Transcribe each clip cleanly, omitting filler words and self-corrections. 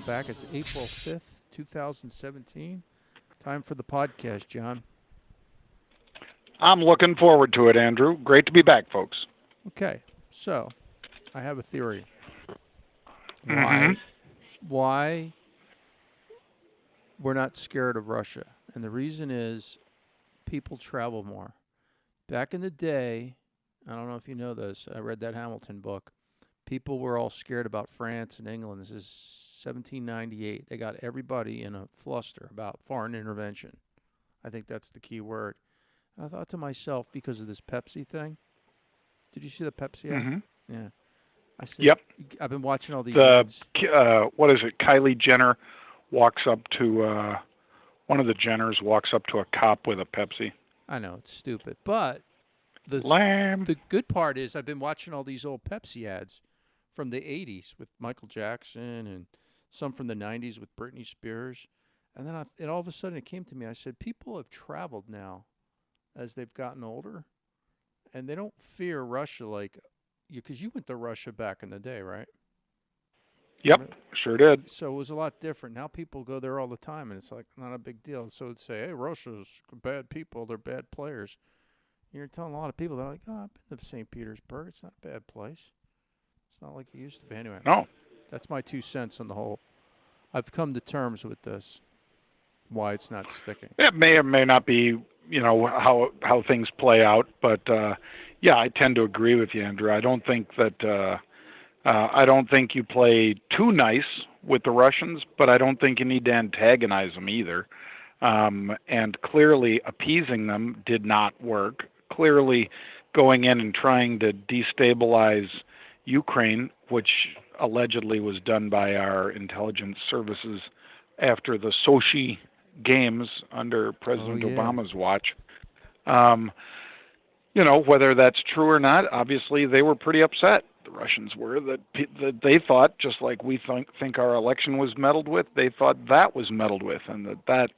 back. It's April 5th, 2017. Time for the podcast, John. I'm looking forward to it, Andrew. Great to be back, folks. Okay, so I have a theory. Mm-hmm. Why we're not scared of Russia? And the reason is people travel more. Back in the day, I don't know if you know this, I read that Hamilton book. People were all scared about France and England. This is 1798. They got everybody in a fluster about foreign intervention. I think that's the key word. And I thought to myself, because of this Pepsi thing, did you see the Pepsi ad? Mm-hmm. Yeah. I said, Yep. I've been watching all these ads. What is it? Kylie Jenner walks up to, one of the Jenners walks up to a cop with a Pepsi. I know, it's stupid. But Lamb. the good part is I've been watching all these old Pepsi ads from the 80s with Michael Jackson and some from the 90s with Britney Spears. And then all of a sudden it came to me. I said, people have traveled now as they've gotten older, and they don't fear Russia like you, because you went to Russia back in the day, right? Yep, sure did. So it was a lot different. Now people go there all the time, and it's like not a big deal. So it'd say, hey, Russia's bad people. They're bad players. You're telling a lot of people, they're like, oh, I've been to St. Petersburg. It's not a bad place. It's not like it used to be. Anyway, No. That's my 2 cents on the whole. I've come to terms with this, why it's not sticking. It may or may not be, how things play out, but yeah, I tend to agree with you, Andrew. I don't think you play too nice with the Russians, but I don't think you need to antagonize them either. And clearly appeasing them did not work. Clearly going in and trying to destabilize Ukraine, which allegedly was done by our intelligence services after the Sochi games under President Obama's watch. Whether that's true or not, obviously they were pretty upset. The Russians were that they thought, just like we think our election was meddled with, they thought that was meddled with, and that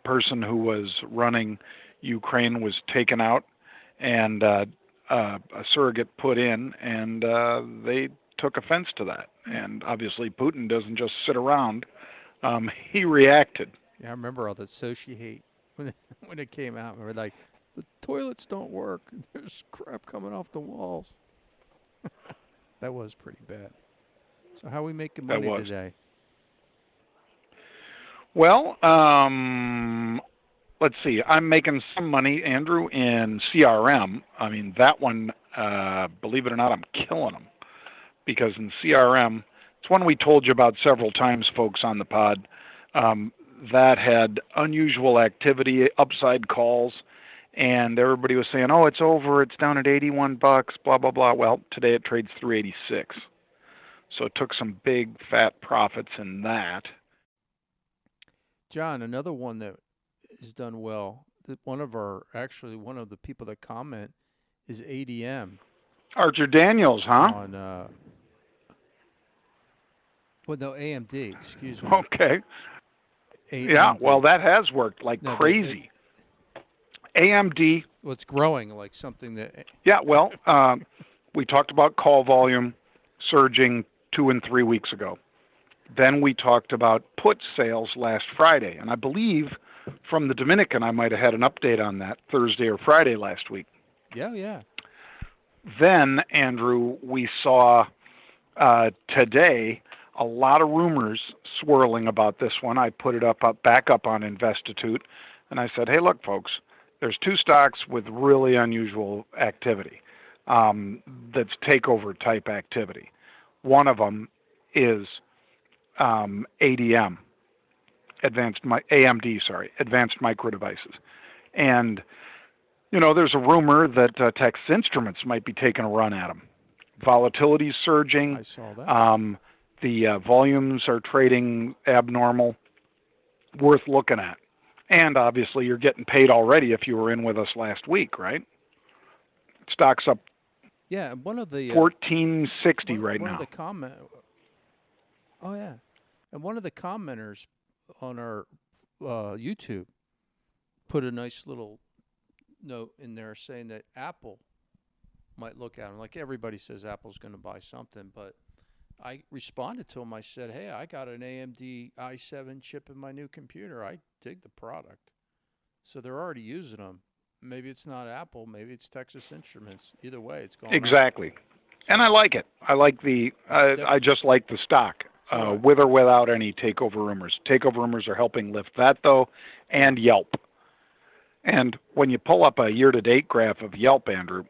person who was running Ukraine was taken out and a surrogate put in, and they took offense to that. And obviously Putin doesn't just sit around. He reacted. Yeah, I remember all the Sochi hate when it came out. We were like, the toilets don't work. There's crap coming off the walls. That was pretty bad. So how are we making money today? Well, let's see. I'm making some money, Andrew, in CRM. I mean, that one, believe it or not, I'm killing them. Because in CRM, it's one we told you about several times, folks, on the pod. That had unusual activity, upside calls, and everybody was saying, oh, it's over, it's down at $81, blah, blah, blah. Well, today it trades $386. So it took some big, fat profits in that. John, another one that has done well, one of the people that comment is ADM. Archer Daniels, huh? On, AMD, excuse me. Okay. Yeah, well, that has worked like crazy. AMD. Well, it's growing like something that... Yeah, well, we talked about call volume surging 2 and 3 weeks ago. Then we talked about put sales last Friday. And I believe from the Dominican, I might have had an update on that Thursday or Friday last week. Yeah. Then, Andrew, we saw today a lot of rumors swirling about this one. I put it back up on Investitute, and I said, hey, look, folks, there's 2 stocks with really unusual activity that's takeover-type activity. One of them is AMD, Advanced Micro Devices. And, there's a rumor that Texas Instruments might be taking a run at them. Volatility's surging. I saw that. The volumes are trading abnormal. Worth looking at. And obviously you're getting paid already if you were in with us last week, right? Stock's up. Yeah, one of the $14.60 right now. Oh yeah, and one of the commenters on our YouTube put a nice little note in there saying that Apple might look at them. Like everybody says Apple's going to buy something, but I responded to him. I said, "Hey, I got an AMD i7 chip in my new computer. I dig the product." So they're already using them. Maybe it's not Apple. Maybe it's Texas Instruments. Either way, it's going up. Exactly. And I So like it. I like I just like the stock, so do I. with or without any takeover rumors. Takeover rumors are helping lift that though, and Yelp. And when you pull up a year-to-date graph of Yelp, Andrew,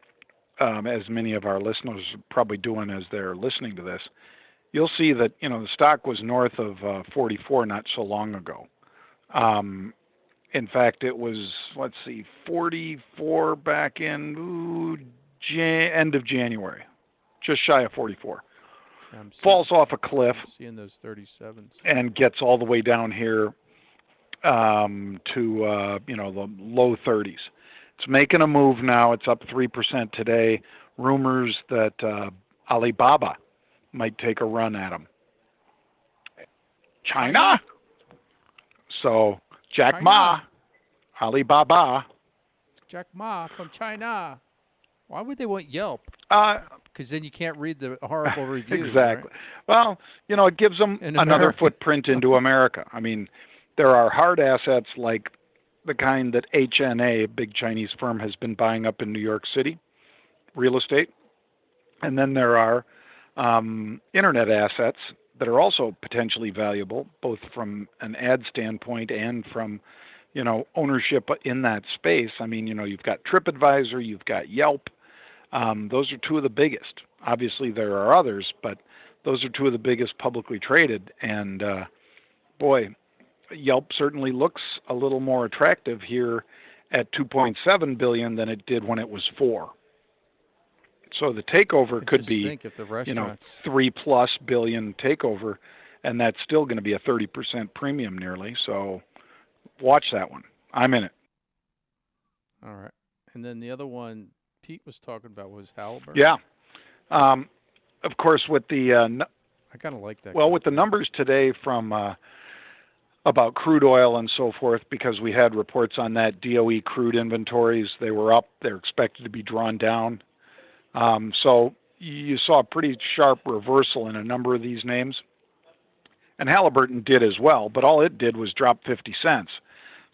as many of our listeners are probably doing as they're listening to this, you'll see that the stock was north of 44 not so long ago. In fact, it was 44 back in end of January, just shy of 44. Falls off a cliff. I'm seeing those 37s. And gets all the way down here to the low 30s. It's making a move now. It's up 3% today. Rumors that Alibaba might take a run at them. China. So Jack Ma, Alibaba. Jack Ma from China. Why would they want Yelp? Because then you can't read the horrible reviews. Exactly. Right? Well, it gives them another footprint into America. I mean, there are hard assets like the kind that HNA, a big Chinese firm, has been buying up in New York City, real estate. And then there are internet assets that are also potentially valuable, both from an ad standpoint and from, ownership in that space. I mean, you've got TripAdvisor, you've got Yelp. Those are two of the biggest. Obviously, there are others, but those are two of the biggest publicly traded. And boy, Yelp certainly looks a little more attractive here at $2.7 billion than it did when it was $4. So the takeover could be, think if the restaurants... $3+ billion takeover, and that's still going to be a 30% premium nearly. So watch that one. I'm in it. All right. And then the other one Pete was talking about was Halliburton. Yeah. Of course, with the... I kind of like that. Well, with the numbers today from... about crude oil and so forth, because we had reports on that DOE crude inventories. They were up. They're expected to be drawn down. So you saw a pretty sharp reversal in a number of these names. And Halliburton did as well, but all it did was drop 50 cents.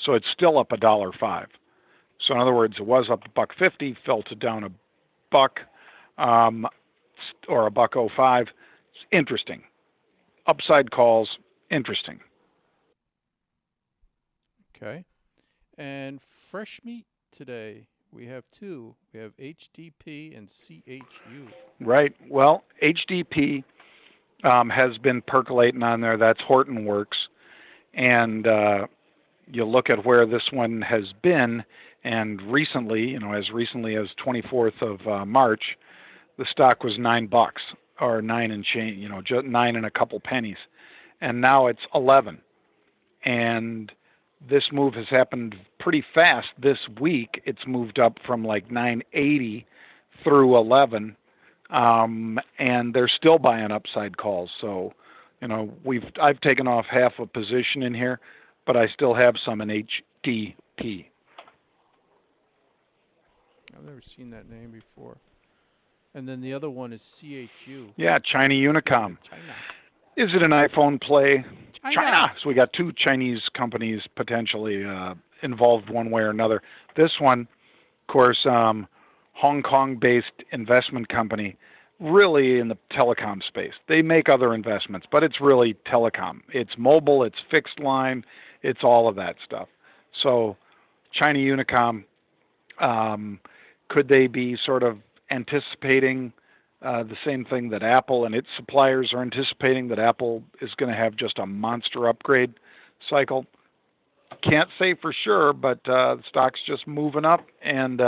So it's still up $1.05. So in other words, it was up $1.50, fell to down $1, or $1.05. It's interesting. Upside calls, interesting. Okay. And fresh meat today, we have two. We have HDP and CHU. Right. Well, HDP has been percolating on there. That's Hortonworks. And you look at where this one has been, and recently, as recently as 24th of March, the stock was $9 or 9 and change, just 9 and a couple pennies. And now it's 11. And this move has happened pretty fast this week. It's moved up from like 980 through 11, and they're still buying upside calls. So, I've taken off half a position in here, but I still have some in HDP. I've never seen that name before. And then the other one is CHU. Yeah, China Unicom. China. Is it an iPhone play? China. So we got two Chinese companies potentially involved one way or another. This one, of course, Hong Kong-based investment company, really in the telecom space. They make other investments, but it's really telecom. It's mobile, it's fixed line, it's all of that stuff. So China Unicom, could they be sort of anticipating the same thing that Apple and its suppliers are anticipating, that Apple is going to have just a monster upgrade cycle? Can't say for sure, but the stock's just moving up, and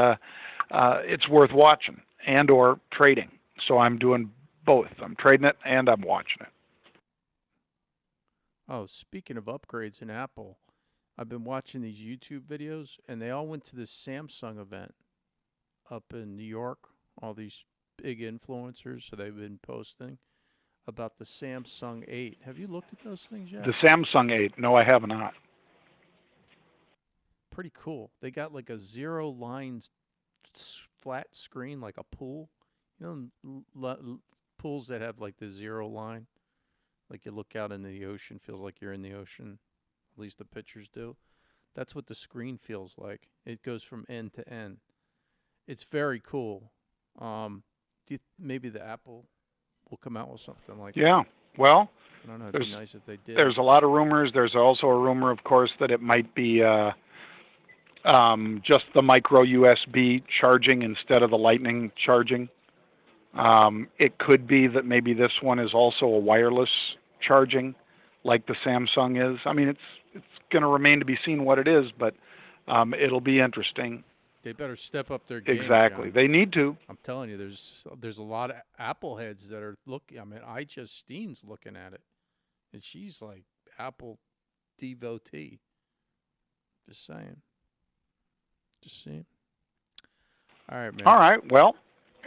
it's worth watching and or trading. So I'm doing both. I'm trading it and I'm watching it. Oh, speaking of upgrades in Apple, I've been watching these YouTube videos, and they all went to this Samsung event up in New York. All these big influencers, so they've been posting about the Samsung 8. Have you looked at those things yet? The Samsung 8? No, I have not. Pretty cool. They got like a zero line flat screen, like a pool. pools that have like the 0 line, like you look out into the ocean, feels like you're in the ocean. At least the pictures do. That's what the screen feels like. It goes from end to end. It's very cool. Maybe the Apple will come out with something like that. Yeah. Well, I don't know. It'd be nice if they did. There's a lot of rumors. There's also a rumor, of course, that it might be just the micro USB charging instead of the Lightning charging. It could be that maybe this one is also a wireless charging, like the Samsung is. I mean, it's going to remain to be seen what it is, but it'll be interesting. They better step up their game. Exactly, John. They need to. I'm telling you, there's a lot of Apple heads that are looking. I mean, Steen's looking at it, and she's like Apple devotee. Just saying. All right, man. All right. Well,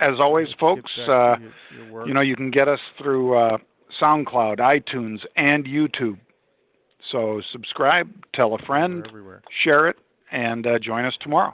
as always, folks, your you know, you can get us through SoundCloud, iTunes, and YouTube. So subscribe, tell a friend, everywhere. share it, and join us tomorrow.